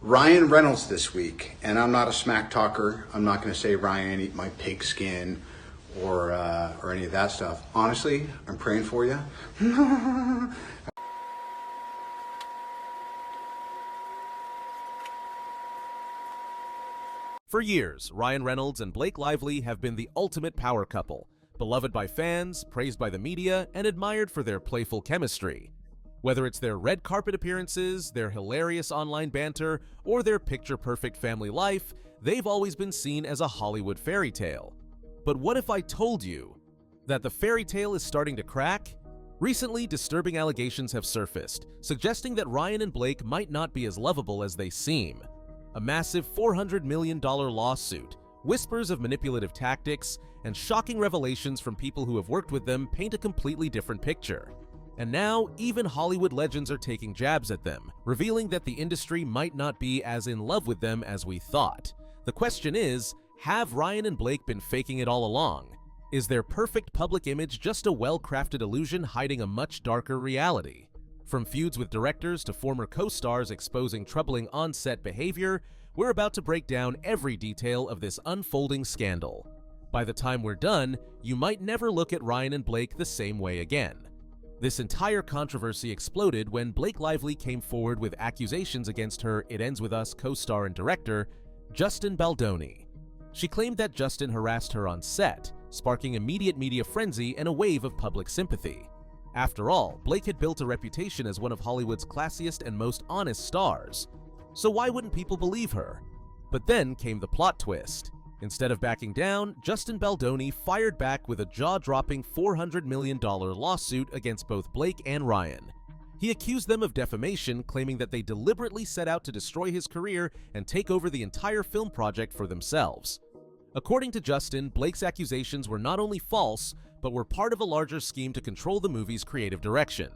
Ryan Reynolds this week, and I'm not a smack talker. I'm not going to say, Ryan, eat my pig skin or any of that stuff. Honestly, I'm praying for you. For years, Ryan Reynolds and Blake Lively have been the ultimate power couple, beloved by fans, praised by the media, and admired for their playful chemistry. Whether it's their red carpet appearances, their hilarious online banter, or their picture-perfect family life, they've always been seen as a Hollywood fairy tale. But what if I told you that the fairy tale is starting to crack? Recently, disturbing allegations have surfaced, suggesting that Ryan and Blake might not be as lovable as they seem. A massive $400 million lawsuit, whispers of manipulative tactics, and shocking revelations from people who have worked with them paint a completely different picture. And now, even Hollywood legends are taking jabs at them, revealing that the industry might not be as in love with them as we thought. The question is, have Ryan and Blake been faking it all along? Is their perfect public image just a well-crafted illusion hiding a much darker reality? From feuds with directors to former co-stars exposing troubling on-set behavior, we're about to break down every detail of this unfolding scandal. By the time we're done, you might never look at Ryan and Blake the same way again. This entire controversy exploded when Blake Lively came forward with accusations against her It Ends With Us co-star and director, Justin Baldoni. She claimed that Justin harassed her on set, sparking immediate media frenzy and a wave of public sympathy. After all, Blake had built a reputation as one of Hollywood's classiest and most honest stars. So why wouldn't people believe her? But then came the plot twist. Instead of backing down, Justin Baldoni fired back with a jaw-dropping $400 million lawsuit against both Blake and Ryan. He accused them of defamation, claiming that they deliberately set out to destroy his career and take over the entire film project for themselves. According to Justin, Blake's accusations were not only false, but were part of a larger scheme to control the movie's creative direction.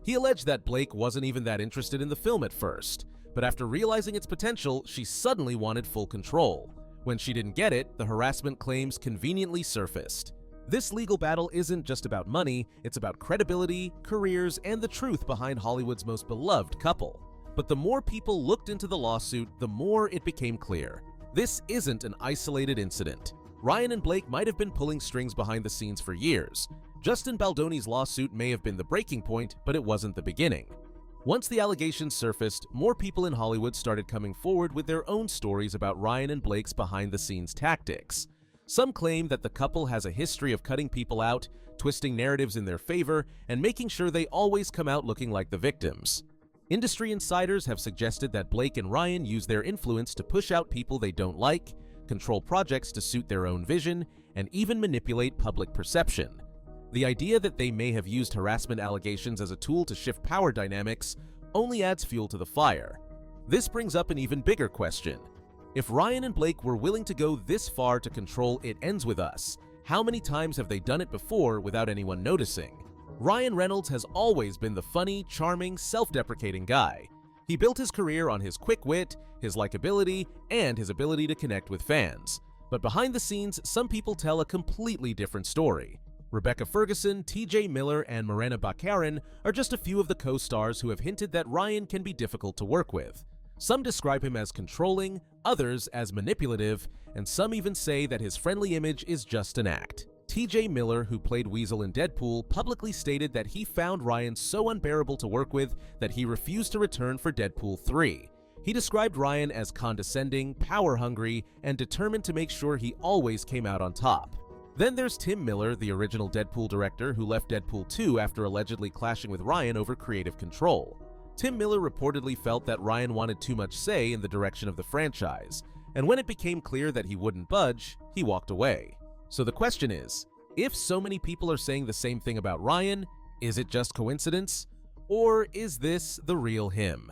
He alleged that Blake wasn't even that interested in the film at first, but after realizing its potential, she suddenly wanted full control. When she didn't get it, the harassment claims conveniently surfaced. This legal battle isn't just about money, it's about credibility, careers, and the truth behind Hollywood's most beloved couple. But the more people looked into the lawsuit, the more it became clear. This isn't an isolated incident. Ryan and Blake might have been pulling strings behind the scenes for years. Justin Baldoni's lawsuit may have been the breaking point, but it wasn't the beginning. Once the allegations surfaced, more people in Hollywood started coming forward with their own stories about Ryan and Blake's behind-the-scenes tactics. Some claim that the couple has a history of cutting people out, twisting narratives in their favor, and making sure they always come out looking like the victims. Industry insiders have suggested that Blake and Ryan use their influence to push out people they don't like, control projects to suit their own vision, and even manipulate public perception. The idea that they may have used harassment allegations as a tool to shift power dynamics only adds fuel to the fire. This brings up an even bigger question. If Ryan and Blake were willing to go this far to control It Ends With Us, how many times have they done it before without anyone noticing? Ryan Reynolds has always been the funny, charming, self-deprecating guy. He built his career on his quick wit, his likability, and his ability to connect with fans. But behind the scenes, some people tell a completely different story. Rebecca Ferguson, TJ Miller, and Morena Baccarin are just a few of the co-stars who have hinted that Ryan can be difficult to work with. Some describe him as controlling, others as manipulative, and some even say that his friendly image is just an act. TJ Miller, who played Weasel in Deadpool, publicly stated that he found Ryan so unbearable to work with that he refused to return for Deadpool 3. He described Ryan as condescending, power-hungry, and determined to make sure he always came out on top. Then there's Tim Miller, the original Deadpool director who left Deadpool 2 after allegedly clashing with Ryan over creative control. Tim Miller reportedly felt that Ryan wanted too much say in the direction of the franchise, and when it became clear that he wouldn't budge, he walked away. So the question is, if so many people are saying the same thing about Ryan, is it just coincidence? Or is this the real him?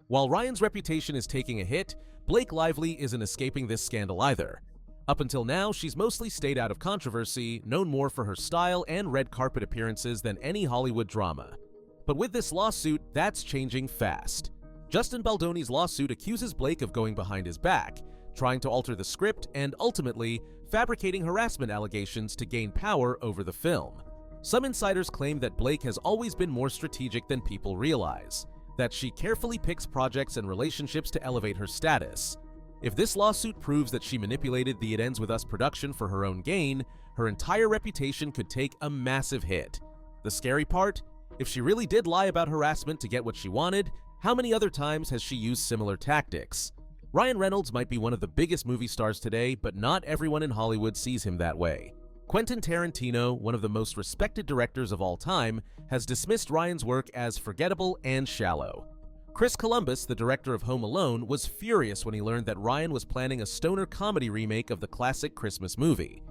While Ryan's reputation is taking a hit, Blake Lively isn't escaping this scandal either. Up until now, she's mostly stayed out of controversy, known more for her style and red carpet appearances than any Hollywood drama. But with this lawsuit, that's changing fast. Justin Baldoni's lawsuit accuses Blake of going behind his back, trying to alter the script, and ultimately, fabricating harassment allegations to gain power over the film. Some insiders claim that Blake has always been more strategic than people realize. that she carefully picks projects and relationships to elevate her status. If this lawsuit proves that she manipulated the It Ends With Us production for her own gain, her entire reputation could take a massive hit. The scary part? If she really did lie about harassment to get what she wanted, how many other times has she used similar tactics? Ryan Reynolds might be one of the biggest movie stars today, but not everyone in Hollywood sees him that way. Quentin Tarantino, one of the most respected directors of all time, has dismissed Ryan's work as forgettable and shallow. Chris Columbus, the director of Home Alone, was furious when he learned that Ryan was planning a stoner comedy remake of the classic Christmas movie.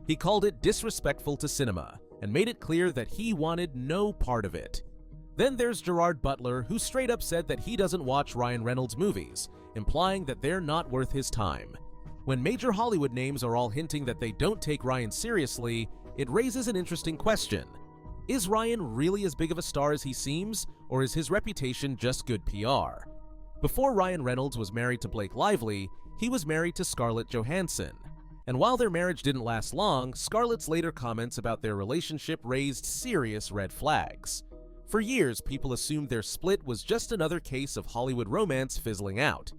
He called it disrespectful to cinema and made it clear that he wanted no part of it. Then there's Gerard Butler, who straight up said that he doesn't watch Ryan Reynolds movies, implying that they're not worth his time. When major Hollywood names are all hinting that they don't take Ryan seriously, it raises an interesting question. Is Ryan really as big of a star as he seems, or is his reputation just good PR? Before Ryan Reynolds was married to Blake Lively, he was married to Scarlett Johansson. And while their marriage didn't last long, Scarlett's later comments about their relationship raised serious red flags. For years, people assumed their split was just another case of Hollywood romance fizzling out.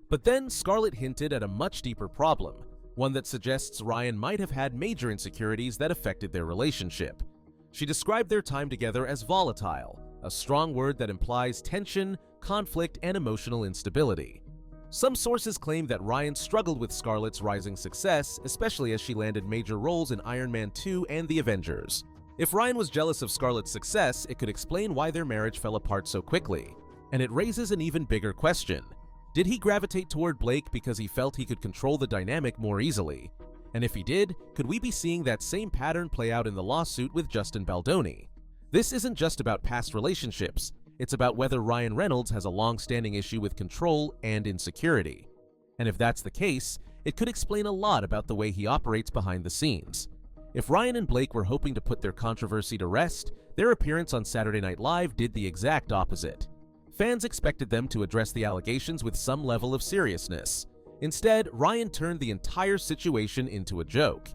But then Scarlett hinted at a much deeper problem, one that suggests Ryan might have had major insecurities that affected their relationship. She described their time together as volatile, a strong word that implies tension, conflict, and emotional instability. Some sources claim that Ryan struggled with Scarlett's rising success, especially as she landed major roles in Iron Man 2 and The Avengers. If Ryan was jealous of Scarlett's success, it could explain why their marriage fell apart so quickly. And it raises an even bigger question. Did he gravitate toward Blake because he felt he could control the dynamic more easily? And if he did, could we be seeing that same pattern play out in the lawsuit with Justin Baldoni? This isn't just about past relationships. It's about whether Ryan Reynolds has a long-standing issue with control and insecurity. And if that's the case, it could explain a lot about the way he operates behind the scenes. If Ryan and Blake were hoping to put their controversy to rest, their appearance on Saturday Night Live did the exact opposite. Fans expected them to address the allegations with some level of seriousness. Instead, Ryan turned the entire situation into a joke.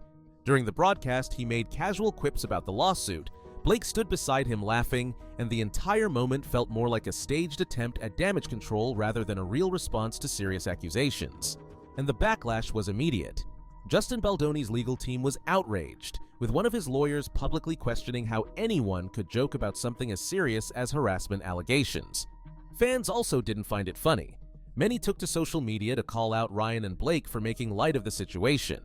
During the broadcast, he made casual quips about the lawsuit. Blake stood beside him laughing, and the entire moment felt more like a staged attempt at damage control rather than a real response to serious accusations. And the backlash was immediate. Justin Baldoni's legal team was outraged, with one of his lawyers publicly questioning how anyone could joke about something as serious as harassment allegations. Fans also didn't find it funny. Many took to social media to call out Ryan and Blake for making light of the situation.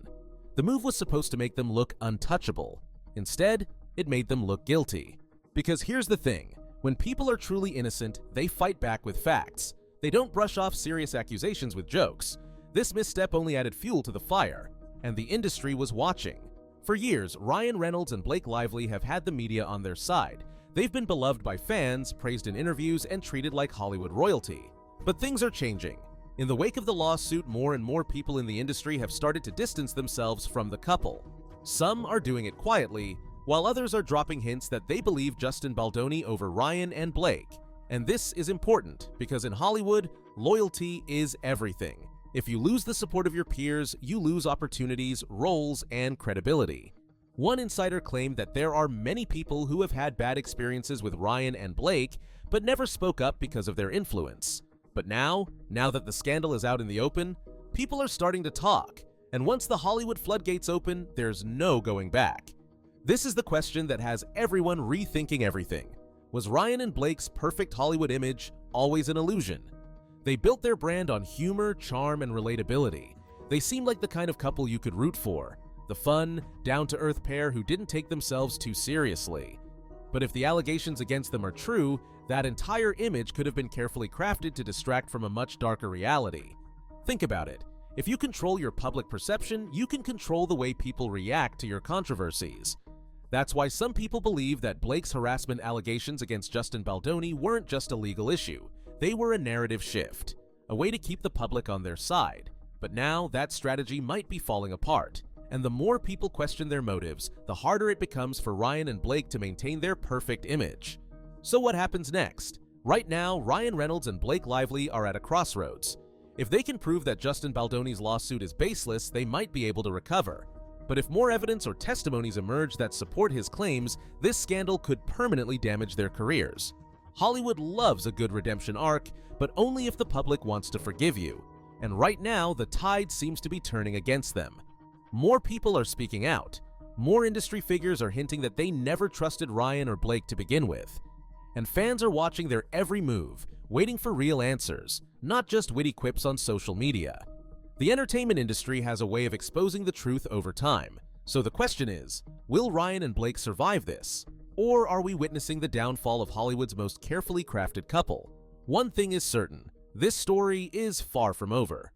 The move was supposed to make them look untouchable. Instead, it made them look guilty. Because here's the thing, when people are truly innocent, they fight back with facts. They don't brush off serious accusations with jokes. This misstep only added fuel to the fire, and the industry was watching. For years, Ryan Reynolds and Blake Lively have had the media on their side. They've been beloved by fans, praised in interviews, and treated like Hollywood royalty. But things are changing. In the wake of the lawsuit, more and more people in the industry have started to distance themselves from the couple. Some are doing it quietly, while others are dropping hints that they believe Justin Baldoni over Ryan and Blake. And this is important, because in Hollywood, loyalty is everything. If you lose the support of your peers, you lose opportunities, roles, and credibility. One insider claimed that there are many people who have had bad experiences with Ryan and Blake, but never spoke up because of their influence. But now that the scandal is out in the open, people are starting to talk. And once the Hollywood floodgates open, there's no going back. This is the question that has everyone rethinking everything. Was Ryan and Blake's perfect Hollywood image always an illusion? They built their brand on humor, charm, and relatability. They seemed like the kind of couple you could root for, the fun, down-to-earth pair who didn't take themselves too seriously. But if the allegations against them are true, that entire image could have been carefully crafted to distract from a much darker reality. Think about it. If you control your public perception, you can control the way people react to your controversies. That's why some people believe that Blake's harassment allegations against Justin Baldoni weren't just a legal issue. They were a narrative shift, a way to keep the public on their side. But now that strategy might be falling apart. And the more people question their motives, the harder it becomes for Ryan and Blake to maintain their perfect image. So what happens next? Right now, Ryan Reynolds and Blake Lively are at a crossroads. If they can prove that Justin Baldoni's lawsuit is baseless, they might be able to recover. But if more evidence or testimonies emerge that support his claims, this scandal could permanently damage their careers. Hollywood loves a good redemption arc, but only if the public wants to forgive you. And right now, the tide seems to be turning against them. More people are speaking out. More industry figures are hinting that they never trusted Ryan or Blake to begin with. And fans are watching their every move, waiting for real answers, not just witty quips on social media. The entertainment industry has a way of exposing the truth over time. So the question is, will Ryan and Blake survive this? Or are we witnessing the downfall of Hollywood's most carefully crafted couple? One thing is certain, this story is far from over.